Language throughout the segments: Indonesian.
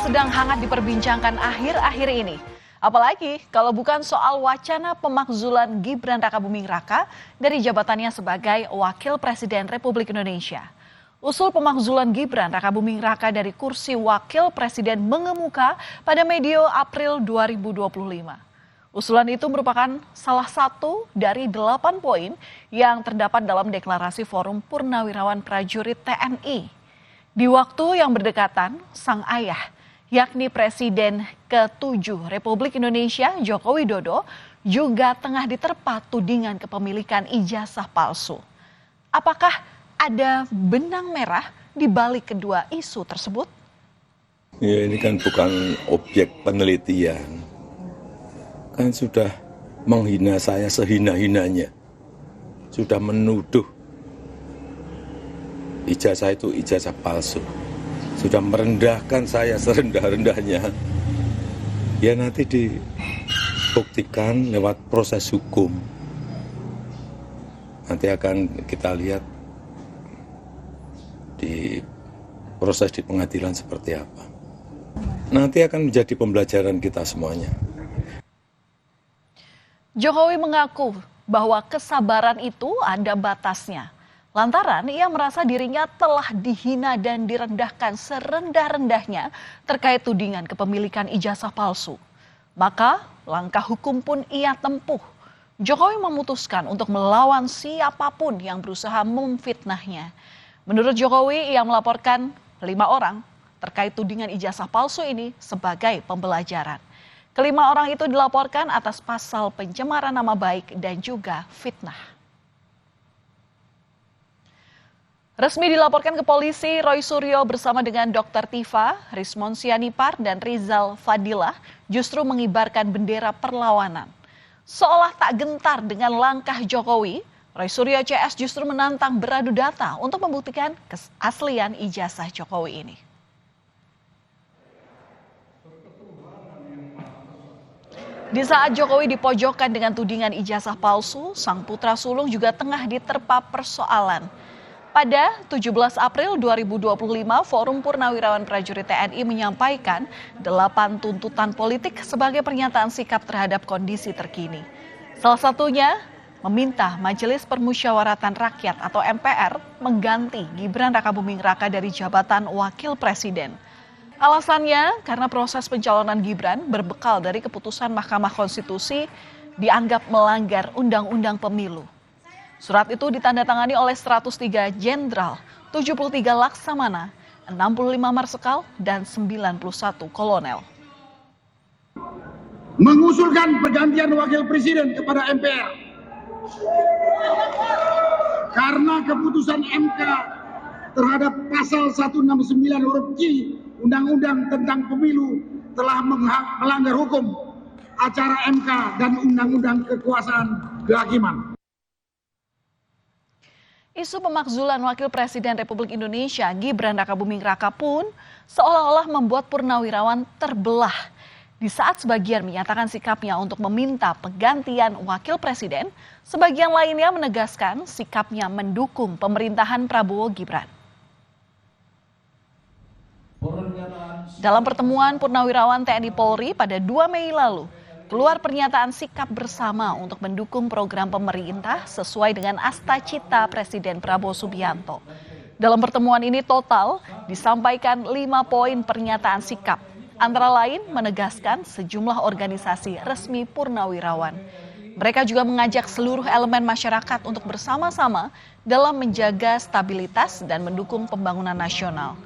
sedang hangat diperbincangkan akhir-akhir ini. Apalagi kalau bukan soal wacana pemakzulan Gibran Rakabuming Raka dari jabatannya sebagai Wakil Presiden Republik Indonesia. Usul pemakzulan Gibran Rakabuming Raka dari kursi Wakil Presiden mengemuka pada medio April 2025. Usulan itu merupakan salah satu dari 8 poin yang terdapat dalam deklarasi Forum Purnawirawan Prajurit TNI. Di waktu yang berdekatan, sang ayah, yakni Presiden ke-7 Republik Indonesia Joko Widodo, juga tengah diterpa tudingan kepemilikan ijazah palsu. Apakah ada benang merah di balik kedua isu tersebut? Ya, ini kan bukan objek penelitian. Kan sudah menghina saya sehina-hinanya. Sudah menuduh ijazah itu ijazah palsu. Sudah merendahkan saya serendah-rendahnya. Ya nanti dibuktikan lewat proses hukum. Nanti akan kita lihat di proses di pengadilan seperti apa. Nanti akan menjadi pembelajaran kita semuanya. Jokowi mengaku bahwa kesabaran itu ada batasnya. Lantaran ia merasa dirinya telah dihina dan direndahkan serendah-rendahnya terkait tudingan kepemilikan ijazah palsu. Maka langkah hukum pun ia tempuh. Jokowi memutuskan untuk melawan siapapun yang berusaha memfitnahnya. Menurut Jokowi, ia melaporkan 5 orang terkait tudingan ijazah palsu ini sebagai pembelajaran. Kelima orang itu dilaporkan atas pasal pencemaran nama baik dan juga fitnah. Resmi dilaporkan ke polisi, Roy Suryo bersama dengan Dr. Tifa, Rismon Sianipar, dan Rizal Fadilah justru mengibarkan bendera perlawanan. Seolah tak gentar dengan langkah Jokowi, Roy Suryo CS justru menantang beradu data untuk membuktikan keaslian ijazah Jokowi ini. Di saat Jokowi dipojokkan dengan tudingan ijazah palsu, sang putra sulung juga tengah diterpa persoalan. Pada 17 April 2025, Forum Purnawirawan Prajurit TNI menyampaikan 8 tuntutan politik sebagai pernyataan sikap terhadap kondisi terkini. Salah satunya meminta Majelis Permusyawaratan Rakyat atau MPR mengganti Gibran Rakabuming Raka dari jabatan Wakil Presiden. Alasannya karena proses pencalonan Gibran berbekal dari keputusan Mahkamah Konstitusi dianggap melanggar Undang-Undang Pemilu. Surat itu ditandatangani oleh 103 jenderal, 73 laksamana, 65 marsekal, dan 91 kolonel. Mengusulkan pergantian wakil presiden kepada MPR. Karena keputusan MK terhadap pasal 169 huruf Q Undang-Undang tentang Pemilu telah melanggar hukum acara MK dan Undang-Undang Kekuasaan Kehakiman. Isu pemakzulan Wakil Presiden Republik Indonesia Gibran Rakabuming Raka pun seolah-olah membuat purnawirawan terbelah. Di saat sebagian menyatakan sikapnya untuk meminta penggantian Wakil Presiden, sebagian lainnya menegaskan sikapnya mendukung pemerintahan Prabowo Gibran. Dalam pertemuan Purnawirawan TNI Polri pada 2 Mei lalu, keluar pernyataan sikap bersama untuk mendukung program pemerintah sesuai dengan asta-cita Presiden Prabowo Subianto. Dalam pertemuan ini total disampaikan 5 poin pernyataan sikap, antara lain menegaskan sejumlah organisasi resmi purnawirawan. Mereka juga mengajak seluruh elemen masyarakat untuk bersama-sama dalam menjaga stabilitas dan mendukung pembangunan nasional.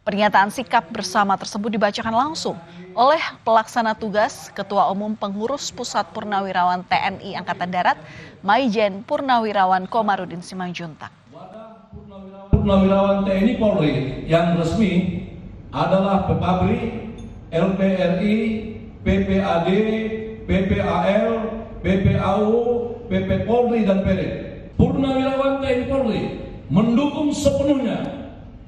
Pernyataan sikap bersama tersebut dibacakan langsung oleh pelaksana tugas Ketua Umum Pengurus Pusat Purnawirawan TNI Angkatan Darat, Maijen Purnawirawan Komarudin Simanjuntak. Purnawirawan TNI Polri yang resmi adalah PPABRI, LPRI, PPAD, PPAL, PPAU, PP Polri, dan Perit. Purnawirawan TNI Polri mendukung sepenuhnya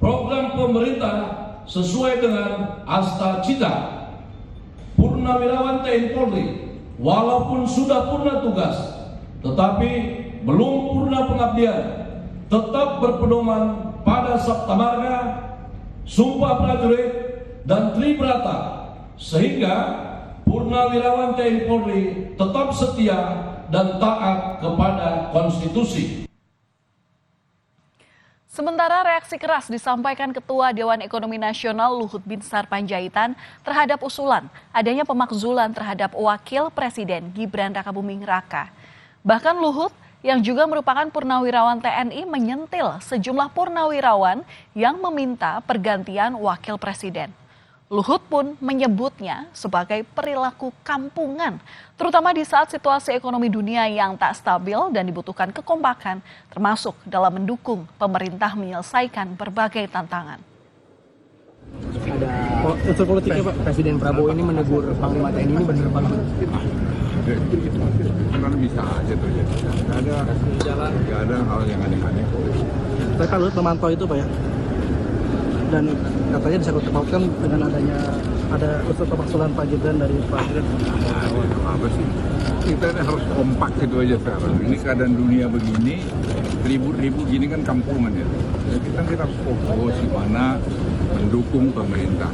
program pemerintah sesuai dengan asta-cita. Purnawirawan TNI Polri walaupun sudah purna tugas, tetapi belum purna pengabdian, tetap berpedoman pada Sabta Marga, Sumpah Prajurit, dan Tribrata, sehingga Purnawirawan TNI Polri tetap setia dan taat kepada konstitusi. Sementara reaksi keras disampaikan Ketua Dewan Ekonomi Nasional Luhut Binsar Panjaitan terhadap usulan adanya pemakzulan terhadap Wakil Presiden Gibran Rakabuming Raka. Bahkan Luhut yang juga merupakan purnawirawan TNI menyentil sejumlah purnawirawan yang meminta pergantian Wakil Presiden. Luhut pun menyebutnya sebagai perilaku kampungan, terutama di saat situasi ekonomi dunia yang tak stabil dan dibutuhkan kekompakan, termasuk dalam mendukung pemerintah menyelesaikan berbagai tantangan. Ada unsur politiknya Pak. Presiden Prabowo ini menegur Panglima TNI ini benar Pak? Kan bisa aja tuh ya. Nggak ada hal yang aneh-aneh. Tapi Pak Luhut memantau itu Pak ya? Dan katanya disangkut pautkan dengan adanya ada unsur pemakzulan Pak Gibran dari Pak Gibran. Apa sih? Kita ini harus kompak gitu aja sekarang. Ini keadaan dunia begini, ribut-ribut gini kan kampungan ya. Jadi kita harus fokus di mana mendukung pemerintah.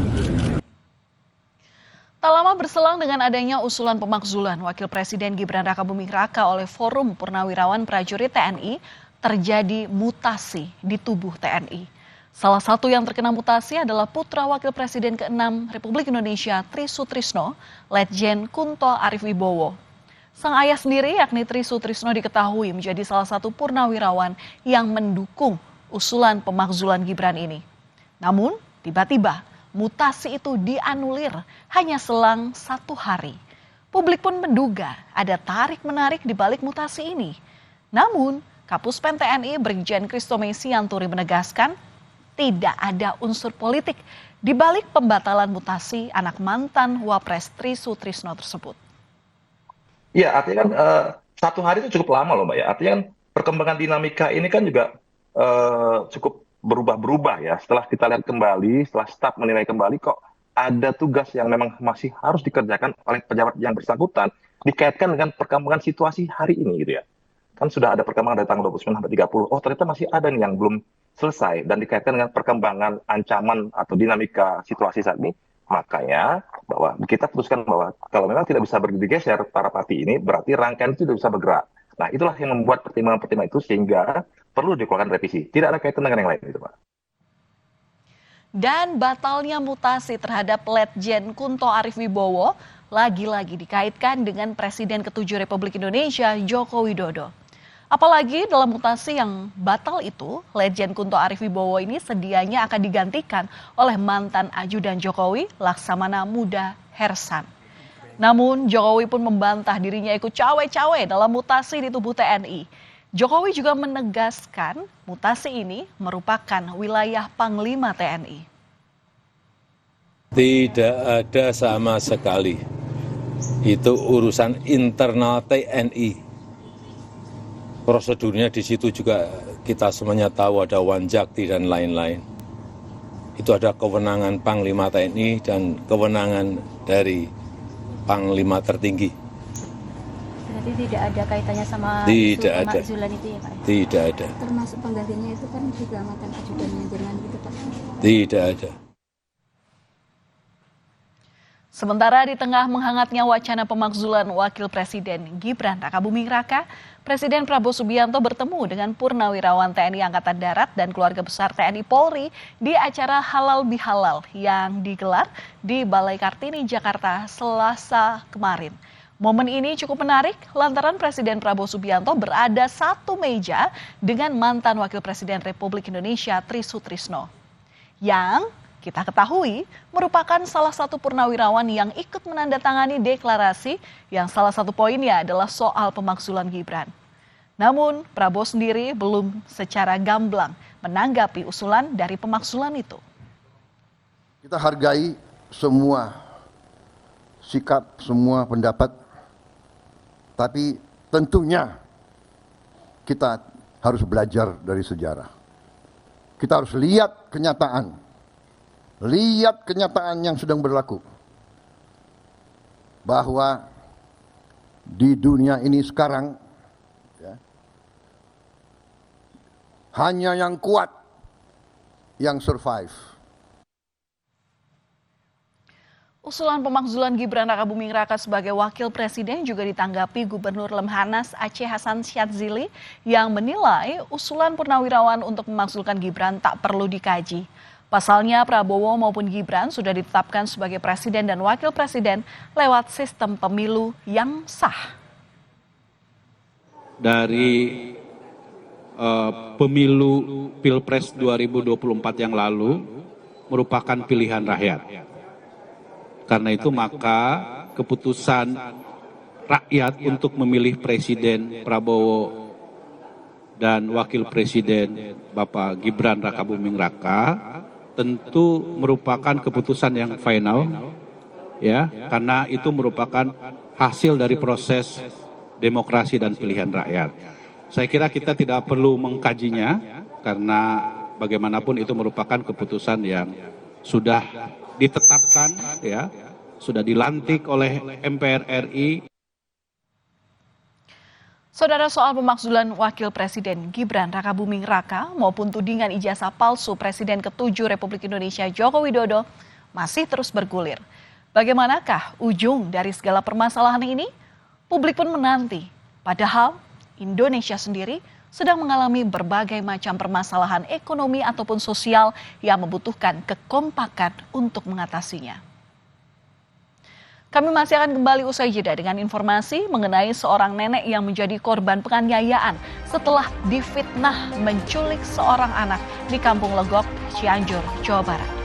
Tak lama berselang dengan adanya usulan pemakzulan Wakil Presiden Gibran Rakabuming Raka oleh Forum Purnawirawan Prajurit TNI, terjadi mutasi di tubuh TNI. Salah satu yang terkena mutasi adalah putra Wakil Presiden ke-6 Republik Indonesia Tri Sutrisno, Letjen Kunto Arif Wibowo. Sang ayah sendiri yakni Tri Sutrisno diketahui menjadi salah satu purnawirawan yang mendukung usulan pemakzulan Gibran ini. Namun tiba-tiba mutasi itu dianulir hanya selang 1 hari. Publik pun menduga ada tarik-menarik di balik mutasi ini. Namun Kapuspen TNI Brigjen Christo Mesianturi menegaskan tidak ada unsur politik di balik pembatalan mutasi anak mantan Wapres Tri Sutrisno tersebut. Iya, artinya kan 1 hari itu cukup lama loh Mbak ya. Artinya kan perkembangan dinamika ini kan juga cukup berubah-berubah ya. Setelah kita lihat kembali, setelah staf menilai kembali kok ada tugas yang memang masih harus dikerjakan oleh pejabat yang bersangkutan dikaitkan dengan perkembangan situasi hari ini gitu ya. Kan sudah ada perkembangan dari tanggal 29 sampai 30. Oh ternyata masih ada nih yang belum selesai dan dikaitkan dengan perkembangan ancaman atau dinamika situasi saat ini. Makanya bahwa kita putuskan bahwa kalau memang tidak bisa bergeser para parti ini berarti rangkaian itu tidak bisa bergerak. Nah itulah yang membuat pertimbangan-pertimbangan itu sehingga perlu dikeluarkan revisi. Tidak ada kaitan dengan yang lain gitu Pak. Dan batalnya mutasi terhadap Letjen Kunto Arif Wibowo lagi-lagi dikaitkan dengan Presiden ke-7 Republik Indonesia Joko Widodo. Apalagi dalam mutasi yang batal itu, Letjen Kunto Arif Wibowo ini sedianya akan digantikan oleh mantan ajudan Jokowi, Laksamana Muda Hersan. Namun Jokowi pun membantah dirinya ikut cawe-cawe dalam mutasi di tubuh TNI. Jokowi juga menegaskan mutasi ini merupakan wilayah Panglima TNI. Tidak ada sama sekali. Itu urusan internal TNI. Prosedurnya di situ juga kita semuanya tahu ada Wanjakti dan lain-lain. Itu ada kewenangan Panglima TNI dan kewenangan dari Panglima tertinggi. Berarti tidak ada kaitannya sama tidak ada. pemakzulan itu ya Pak? Tidak ada. Termasuk penggantinya itu kan juga mantan ajudannya jangan gitu Pak? Tidak ada. Sementara di tengah menghangatnya wacana pemakzulan Wakil Presiden Gibran Rakabuming Raka, Presiden Prabowo Subianto bertemu dengan Purnawirawan TNI Angkatan Darat dan keluarga besar TNI Polri di acara Halal Bihalal yang digelar di Balai Kartini, Jakarta, Selasa kemarin. Momen ini cukup menarik lantaran Presiden Prabowo Subianto berada satu meja dengan mantan Wakil Presiden Republik Indonesia Tri Sutrisno. Yang kita ketahui merupakan salah satu purnawirawan yang ikut menandatangani deklarasi yang salah satu poinnya adalah soal pemakzulan Gibran. Namun Prabowo sendiri belum secara gamblang menanggapi usulan dari pemakzulan itu. Kita hargai semua sikap, semua pendapat, tapi tentunya kita harus belajar dari sejarah. Kita harus lihat kenyataan yang sedang berlaku. Bahwa di dunia ini sekarang ya, hanya yang kuat yang survive. Usulan pemakzulan Gibran Rakabuming Raka sebagai wakil presiden juga ditanggapi Gubernur Lemhanas Aceh Hasan Syadzili yang menilai usulan Purnawirawan untuk memakzulkan Gibran tak perlu dikaji. Pasalnya Prabowo maupun Gibran sudah ditetapkan sebagai presiden dan wakil presiden lewat sistem pemilu yang sah. Dari pemilu Pilpres 2024 yang lalu merupakan pilihan rakyat. Karena itu maka keputusan rakyat untuk memilih Presiden Prabowo dan Wakil Presiden Bapak Gibran Rakabuming Raka tentu merupakan keputusan yang final, ya, karena itu merupakan hasil dari proses demokrasi dan pilihan rakyat. Saya kira kita tidak perlu mengkajinya karena bagaimanapun itu merupakan keputusan yang sudah ditetapkan, ya, sudah dilantik oleh MPR RI. Saudara, soal pemakzulan Wakil Presiden Gibran Rakabuming Raka maupun tudingan ijazah palsu Presiden ke-7 Republik Indonesia Joko Widodo masih terus bergulir. Bagaimanakah ujung dari segala permasalahan ini? Publik pun menanti. Padahal Indonesia sendiri sedang mengalami berbagai macam permasalahan ekonomi ataupun sosial yang membutuhkan kekompakan untuk mengatasinya. Kami masih akan kembali usai jeda dengan informasi mengenai seorang nenek yang menjadi korban penganiayaan setelah difitnah menculik seorang anak di Kampung Legok, Cianjur, Jawa Barat.